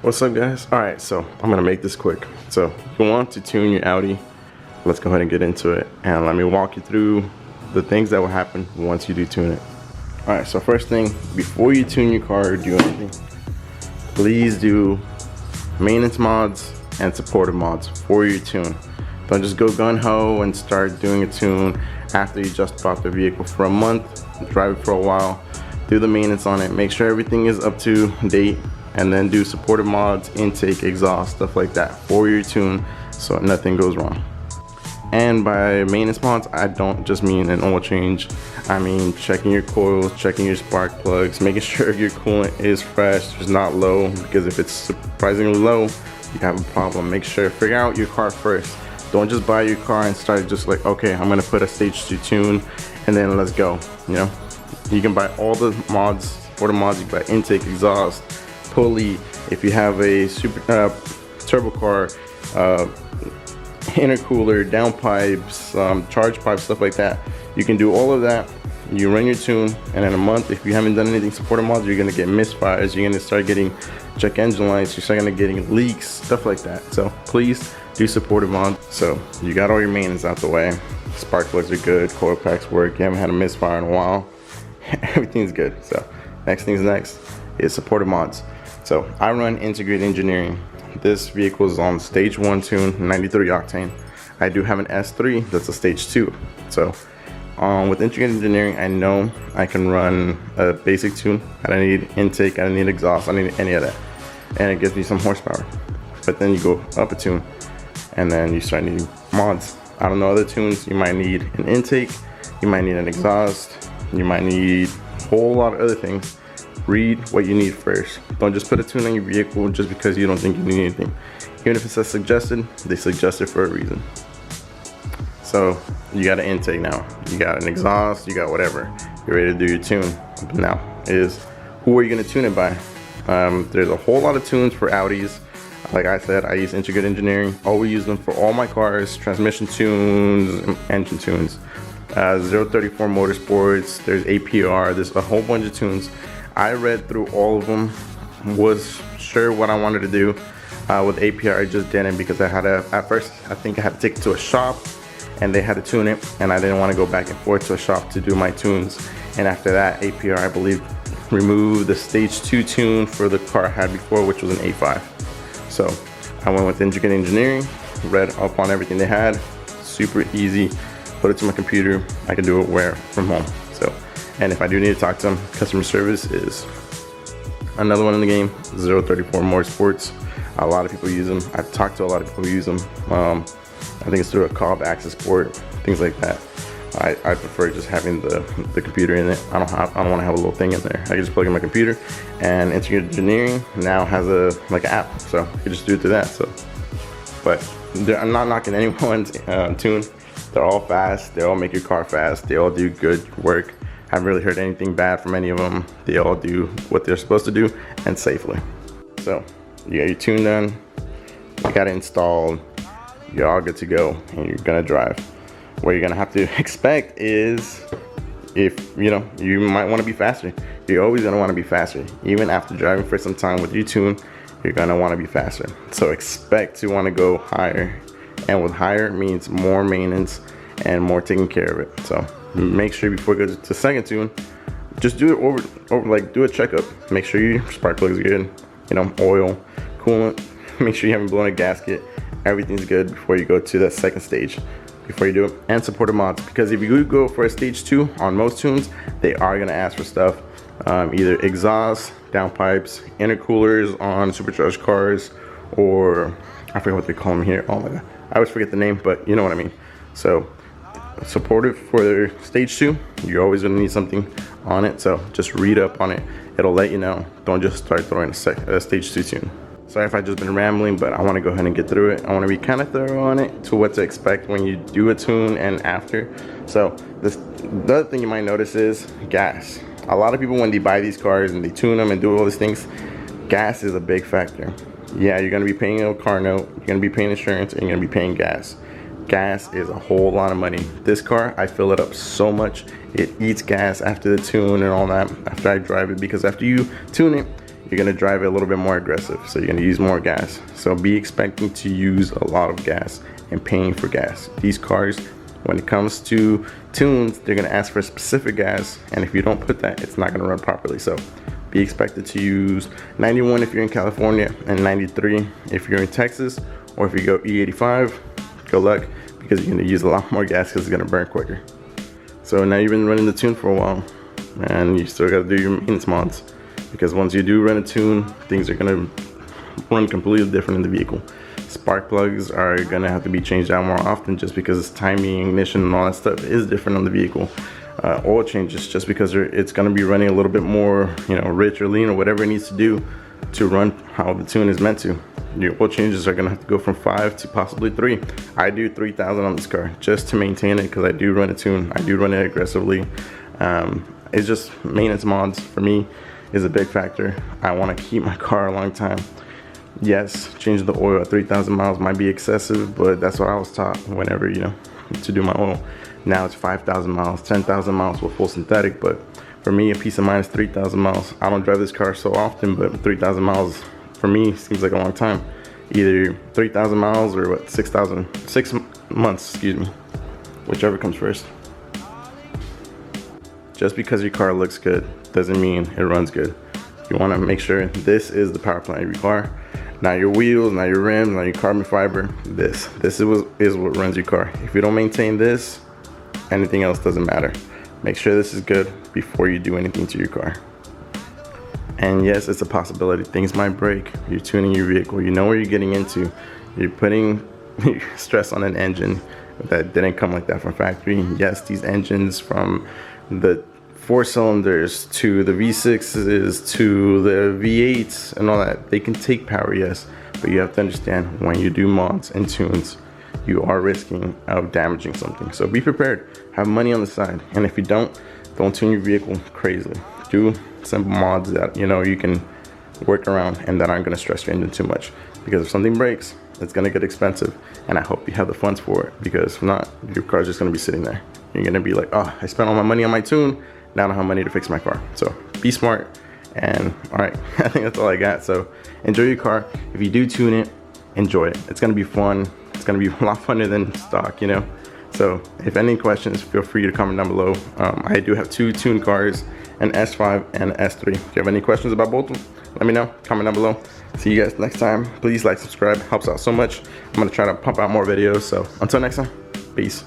What's up, guys? Alright, so I'm gonna make this quick. So you want to tune your Audi, let's go ahead and get into it, and let me walk you through the things that will happen once you do tune it. Alright, so first thing, before you tune your car or do anything, please do maintenance mods and supportive mods for your tune. Don't just go gun-ho and start doing a tune after you just bought the vehicle for a month. Drive it for a while, do the maintenance on it, make sure everything is up to date, and then do supportive mods, intake, exhaust, stuff like that for your tune so nothing goes wrong. And by maintenance mods, I don't just mean an oil change. I mean checking your coils, checking your spark plugs, making sure your coolant is fresh, it's not low, because if it's surprisingly low, you have a problem. Make sure, figure out your car first. Don't just buy your car and start just like, okay, I'm gonna put a stage 2 tune and then let's go. You know, you can buy all the mods, supportive mods. You can buy intake, exhaust, pulley, if you have a super turbo car, intercooler, downpipes, charge pipes, stuff like that. You can do all of that. You run your tune, and in a month, if you haven't done anything supportive mods, you're gonna get misfires. You're gonna start getting check engine lights. You're starting to getting leaks, stuff like that. So please do supportive mods. So you got all your maintenance out the way. Spark plugs are good. Coil packs work. You haven't had a misfire in a while. Everything's good. So next thing's next is supportive mods. So I run Integrated Engineering. This vehicle is on stage 1 tune, 93 octane. I do have an S3 that's a stage 2. So with Integrated Engineering, I know I can run a basic tune. I don't need intake, I don't need exhaust, I don't need any of that. And it gives me some horsepower. But then you go up a tune and then you start needing mods. I don't know, other tunes, you might need an intake, you might need an exhaust, you might need a whole lot of other things. Read what you need first. Don't just put a tune on your vehicle just because you don't think you need anything. Even if it says suggested, they suggest it for a reason. So you got an intake now, you got an exhaust, you got whatever. You're ready to do your tune. Now is, who are you gonna tune it by? There's a whole lot of tunes for Audis. Like I said, I use Integrated Engineering. Always use them for all my cars, transmission tunes, engine tunes. 034 Motorsports, there's APR, there's a whole bunch of tunes. I read through all of them, was sure what I wanted to do. With APR, I just didn't, because I had to, at first, I think I had to take it to a shop and they had to tune it, and I didn't want to go back and forth to a shop to do my tunes. And after that, APR, I believe, removed the stage 2 tune for the car I had before, which was an A5. So I went with Integrated Engineering, read up on everything they had, super easy, put it to my computer, I can do it from home. So, and if I do need to talk to them, customer service is another one in the game. 034 Motorsports, a lot of people use them. I've talked to a lot of people who use them. I think it's through a call access port, things like that. I prefer just having the computer in it. I don't want to have a little thing in there. I can just plug in my computer, and Integrated Engineering now has like an app, so you can just do it through that. So, but I'm not knocking anyone's tune. They're all fast. They all make your car fast. They all do good work. Haven't really heard anything bad from any of them. They all do what they're supposed to do, and safely. So you got your tune done, you got it installed, you're all good to go, and you're gonna drive. What you're gonna have to expect is, if you know, you might want to be faster. You're always gonna want to be faster. Even after driving for some time with your tune, you're gonna want to be faster. So expect to want to go higher, and with higher means more maintenance and more taking care of it. So make sure before you go to second tune, just do it over like do a checkup. Make sure your spark plugs are good, you know, oil, coolant. Make sure you haven't blown a gasket. Everything's good before you go to that second stage, before you do it. And supportive mods, because if you go for a stage 2 on most tunes, they are gonna ask for stuff, either exhaust, downpipes, intercoolers on supercharged cars, or I forget what they call them here. Oh my god, I always forget the name, but you know what I mean. So supportive for their stage 2, you're always gonna need something on it, so just read up on it. It'll let you know. Don't just start throwing a stage 2 tune. Sorry if I've just been rambling, but I want to go ahead and get through it. I want to be kind of thorough on it, to what to expect when you do a tune and after. So the other thing you might notice is gas. A lot of people, when they buy these cars and they tune them and do all these things, gas is a big factor. Yeah, you're going to be paying a car note, you're going to be paying insurance, and you're going to be paying gas. Gas is a whole lot of money. This car, I fill it up so much, it eats gas after the tune and all that, after I drive it, because after you tune it, you're gonna drive it a little bit more aggressive, so you're gonna use more gas. So be expecting to use a lot of gas and paying for gas. These cars, when it comes to tunes, they're gonna ask for specific gas, and if you don't put that, it's not gonna run properly. So be expected to use 91 if you're in California, and 93 if you're in Texas, or if you go E85, good luck, because you're gonna use a lot more gas because it's gonna burn quicker. So now you've been running the tune for a while, and you still gotta do your maintenance mods, because once you do run a tune, things are gonna run completely different in the vehicle. Spark plugs are gonna have to be changed out more often, just because timing, ignition, and all that stuff is different on the vehicle. Oil changes, just because it's gonna be running a little bit more, rich or lean or whatever it needs to do to run how the tune is meant to. Your oil changes are gonna have to go from 5 to possibly 3. I do 3,000 on this car just to maintain it, because I do run a tune. I do run it aggressively. It's just maintenance mods for me is a big factor. I want to keep my car a long time. Yes, changing the oil at 3,000 miles might be excessive, but that's what I was taught whenever, to do my oil. Now it's 5,000 miles, 10,000 miles with full synthetic, but for me, a peace of mind is 3,000 miles. I don't drive this car so often, but 3,000 miles for me seems like a long time. Either 3,000 miles or what, 6 months, excuse me, whichever comes first. Just because your car looks good doesn't mean it runs good. You want to make sure this is the power plant of your car, not your wheels, not your rims, not your carbon fiber. This is what runs your car. If you don't maintain this, anything else doesn't matter. Make sure this is good before you do anything to your car. And yes, it's a possibility. Things might break. You're tuning your vehicle. You know what you're getting into. You're putting stress on an engine that didn't come like that from factory. Yes, these engines, from the 4 cylinders to the V6s to the V8s and all that, they can take power, yes, but you have to understand, when you do mods and tunes, you are risking of damaging something. So be prepared, have money on the side, and if you don't tune your vehicle crazily. Do simple mods that you can work around and that aren't going to stress your engine too much, because if something breaks, it's going to get expensive, and I hope you have the funds for it, because if not, your car's just going to be sitting there. You're going to be like, oh, I spent all my money on my tune, now I don't have money to fix my car. So be smart. And all right, I think that's all I got. So enjoy your car. If you do tune it, enjoy it. It's going to be fun. It's going to be a lot funner than stock, So if any questions, feel free to comment down below. I do have 2 tuned cars, an S5 and an S3. If you have any questions about both of them, let me know. Comment down below. See you guys next time. Please like, subscribe. Helps out so much. I'm going to try to pump out more videos. So until next time, peace.